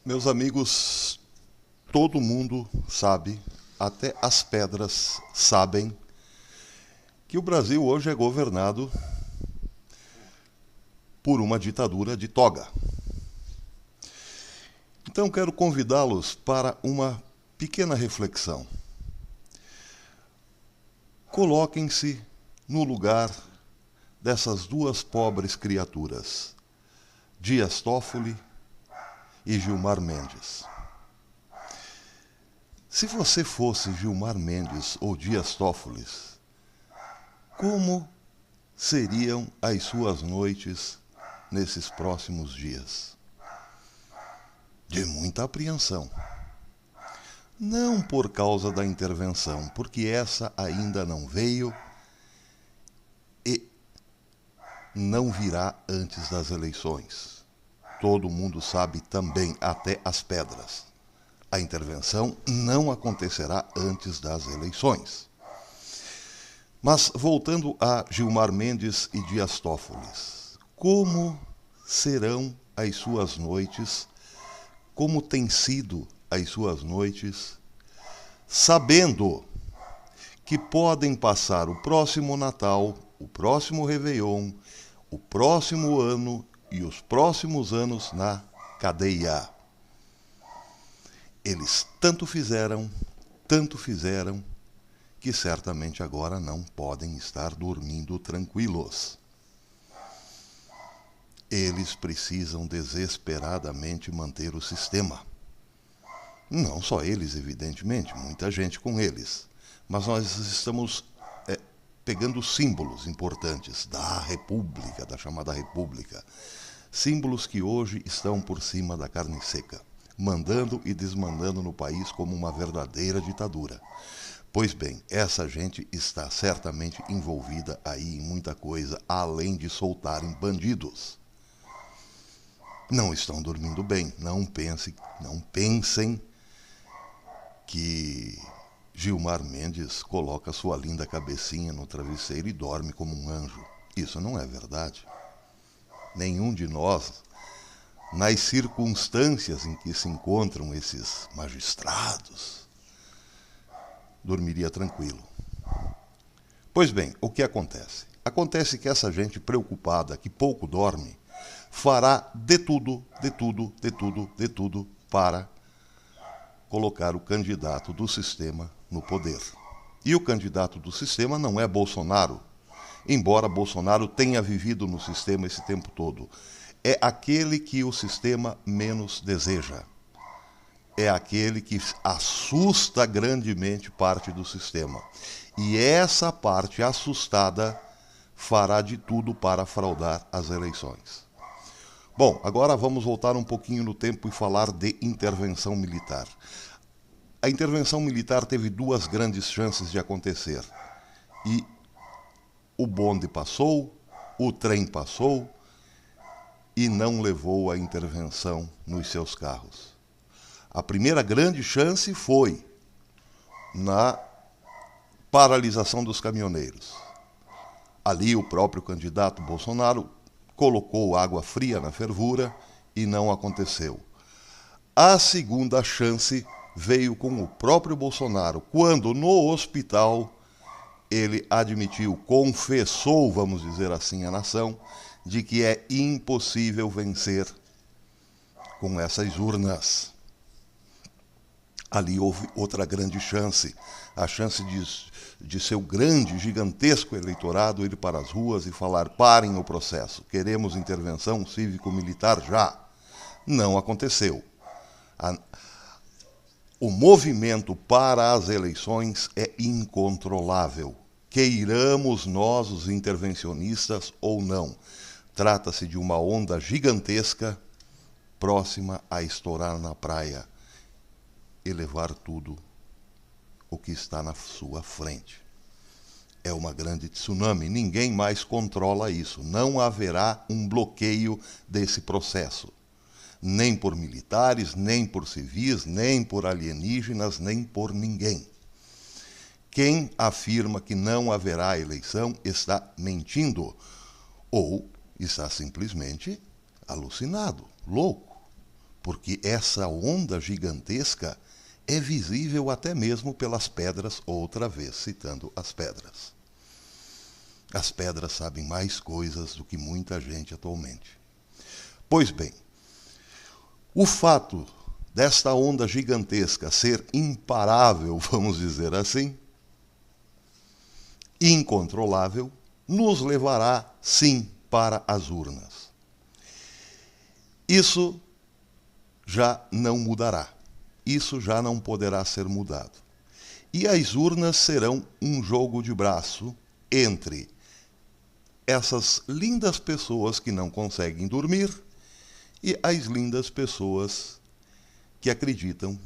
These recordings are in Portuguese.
Meus amigos, todo mundo sabe, até as pedras sabem, que o Brasil hoje é governado por uma ditadura de toga. Então quero convidá-los para uma pequena reflexão. Coloquem-se no lugar dessas duas pobres criaturas, Dias Toffoli e Gilmar Mendes. Se você fosse Gilmar Mendes ou Dias Toffoli, como seriam as suas noites nesses próximos dias? De muita apreensão. Não por causa da intervenção, porque essa ainda não veio e não virá antes das eleições. Todo mundo sabe também, até as pedras. A intervenção não acontecerá antes das eleições. Mas voltando a Gilmar Mendes e Dias Toffoli, como serão as suas noites, como têm sido as suas noites, sabendo que podem passar o próximo Natal, o próximo Réveillon, o próximo ano e os próximos anos na cadeia. Eles tanto fizeram, que certamente agora não podem estar dormindo tranquilos. Eles precisam desesperadamente manter o sistema. Não só eles, evidentemente, muita gente com eles. Mas nós estamos pegando símbolos importantes da República, da chamada República. Símbolos que hoje estão por cima da carne seca, mandando e desmandando no país como uma verdadeira ditadura. Pois bem, essa gente está certamente envolvida aí em muita coisa, além de soltarem bandidos. Não estão dormindo bem, não pensem que Gilmar Mendes coloca sua linda cabecinha no travesseiro e dorme como um anjo. Isso não é verdade. Nenhum de nós, nas circunstâncias em que se encontram esses magistrados, dormiria tranquilo. Pois bem, o que acontece? Acontece que essa gente preocupada, que pouco dorme, fará de tudo para colocar o candidato do sistema no poder. E o candidato do sistema não é Bolsonaro, embora Bolsonaro tenha vivido no sistema esse tempo todo. É aquele que o sistema menos deseja. É aquele que assusta grandemente parte do sistema. E essa parte assustada fará de tudo para fraudar as eleições. Bom, agora vamos voltar um pouquinho no tempo e falar de intervenção militar. A intervenção militar teve duas grandes chances de acontecer. E o bonde passou, o trem passou e não levou a intervenção nos seus carros. A primeira grande chance foi na paralisação dos caminhoneiros. Ali o próprio candidato Bolsonaro colocou água fria na fervura e não aconteceu. A segunda chance veio com o próprio Bolsonaro, quando no hospital ele admitiu, confessou, vamos dizer assim, à nação, de que é impossível vencer com essas urnas. Ali houve outra grande chance, a chance de seu grande, gigantesco eleitorado ir para as ruas e falar: parem o processo, queremos intervenção cívico-militar já. Não aconteceu. O movimento para as eleições é incontrolável, queiramos nós, os intervencionistas, ou não. Trata-se de uma onda gigantesca próxima a estourar na praia e levar tudo o que está na sua frente. É uma grande tsunami, ninguém mais controla isso. Não haverá um bloqueio desse processo. Nem por militares, nem por civis, nem por alienígenas, nem por ninguém. Quem afirma que não haverá eleição está mentindo ou está simplesmente alucinado, louco. porque essa onda gigantesca é visível até mesmo pelas pedras, outra vez citando as pedras. As pedras sabem mais coisas do que muita gente atualmente. Pois bem, o fato desta onda gigantesca ser imparável, vamos dizer assim, incontrolável, nos levará, sim, para as urnas. Isso já não mudará. Isso já não poderá ser mudado. E as urnas serão um jogo de braço entre essas lindas pessoas que não conseguem dormir e as lindas pessoas que acreditam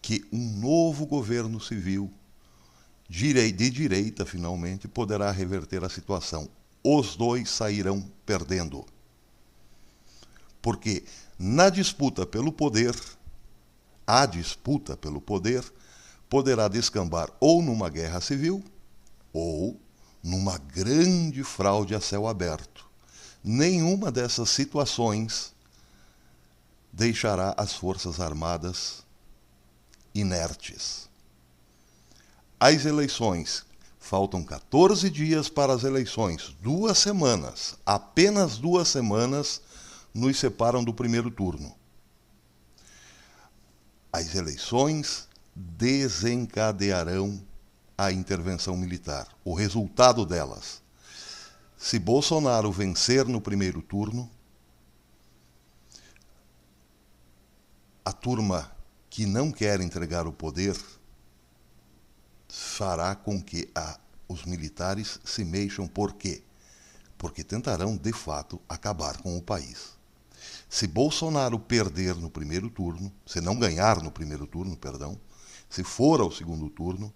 que um novo governo civil de direita, finalmente, poderá reverter a situação. Os dois sairão perdendo. Porque na disputa pelo poder, a disputa pelo poder poderá descambar ou numa guerra civil ou numa grande fraude a céu aberto. Nenhuma dessas situações deixará as Forças Armadas inertes. As eleições, faltam 14 dias para as eleições, 2 semanas, apenas 2 semanas nos separam do primeiro turno. As eleições desencadearão a intervenção militar, o resultado delas. Se Bolsonaro vencer no primeiro turno, a turma que não quer entregar o poder fará com que os militares se mexam. Por quê? Porque tentarão, de fato, acabar com o país. Se Bolsonaro perder no primeiro turno, se não ganhar no primeiro turno, perdão, se for ao segundo turno,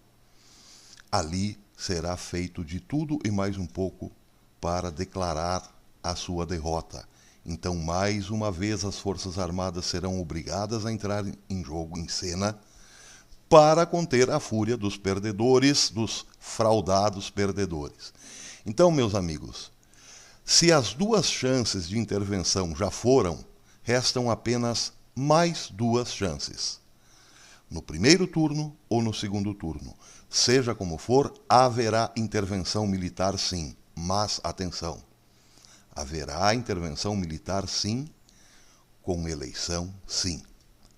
ali será feito de tudo e mais um pouco para declarar a sua derrota. Então, mais uma vez, as Forças Armadas serão obrigadas a entrar em jogo, em cena, para conter a fúria dos perdedores, dos fraudados perdedores. Então, meus amigos, se as 2 chances de intervenção já foram, restam apenas mais 2 chances. No primeiro turno ou no segundo turno. Seja como for, haverá intervenção militar sim, mas atenção, haverá intervenção militar sim, com eleição sim.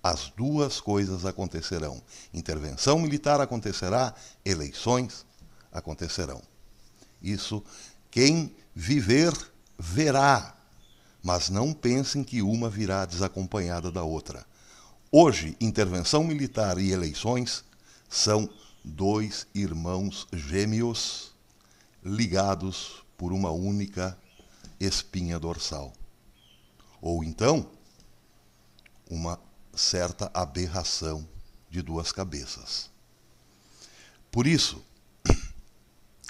As 2 coisas acontecerão. Intervenção militar acontecerá, eleições acontecerão. Isso, quem viver, verá. Mas não pensem que uma virá desacompanhada da outra. Hoje, intervenção militar e eleições são 2 irmãos gêmeos ligados por uma única espinha dorsal. Ou então, uma certa aberração de 2 cabeças. Por isso,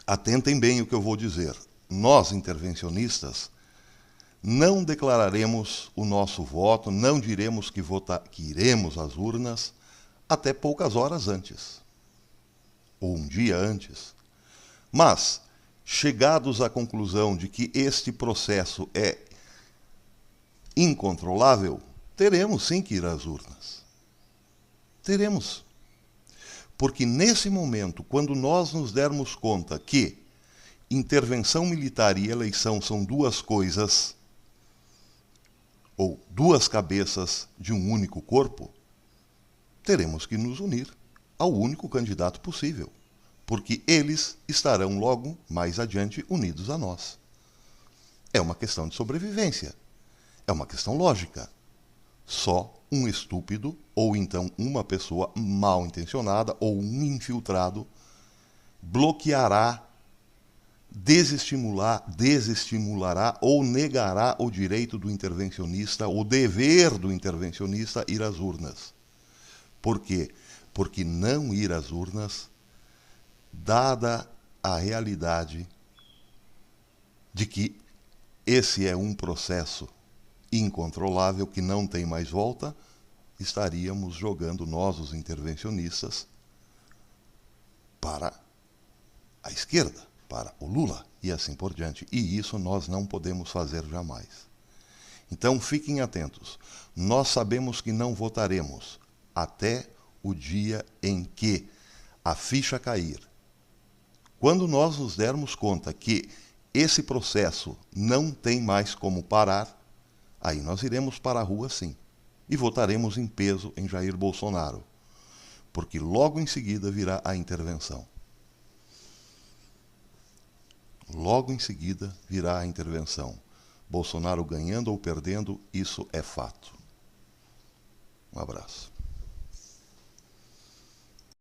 atentem bem o que eu vou dizer. Nós, intervencionistas, não declararemos o nosso voto, não diremos que iremos às urnas até poucas horas antes, ou um dia antes. Mas, chegados à conclusão de que este processo é incontrolável, teremos sim que ir às urnas. Teremos. Porque nesse momento, quando nós nos dermos conta que intervenção militar e eleição são 2 coisas, ou 2 cabeças de um único corpo, teremos que nos unir ao único candidato possível, porque eles estarão logo mais adiante unidos a nós. É uma questão de sobrevivência, é uma questão lógica. Só um estúpido, ou então uma pessoa mal intencionada, ou um infiltrado, bloqueará, desestimulará ou negará o direito do intervencionista, o dever do intervencionista ir às urnas. Por quê? Porque não ir às urnas, dada a realidade de que esse é um processo incontrolável que não tem mais volta, estaríamos jogando nós, os intervencionistas, para a esquerda, para o Lula e assim por diante. E isso nós não podemos fazer jamais. Então fiquem atentos. Nós sabemos que não votaremos até o dia em que a ficha cair. Quando nós nos dermos conta que esse processo não tem mais como parar, aí nós iremos para a rua sim. E votaremos em peso em Jair Bolsonaro. Porque logo em seguida virá a intervenção. Logo em seguida virá a intervenção. Bolsonaro ganhando ou perdendo, isso é fato. Um abraço.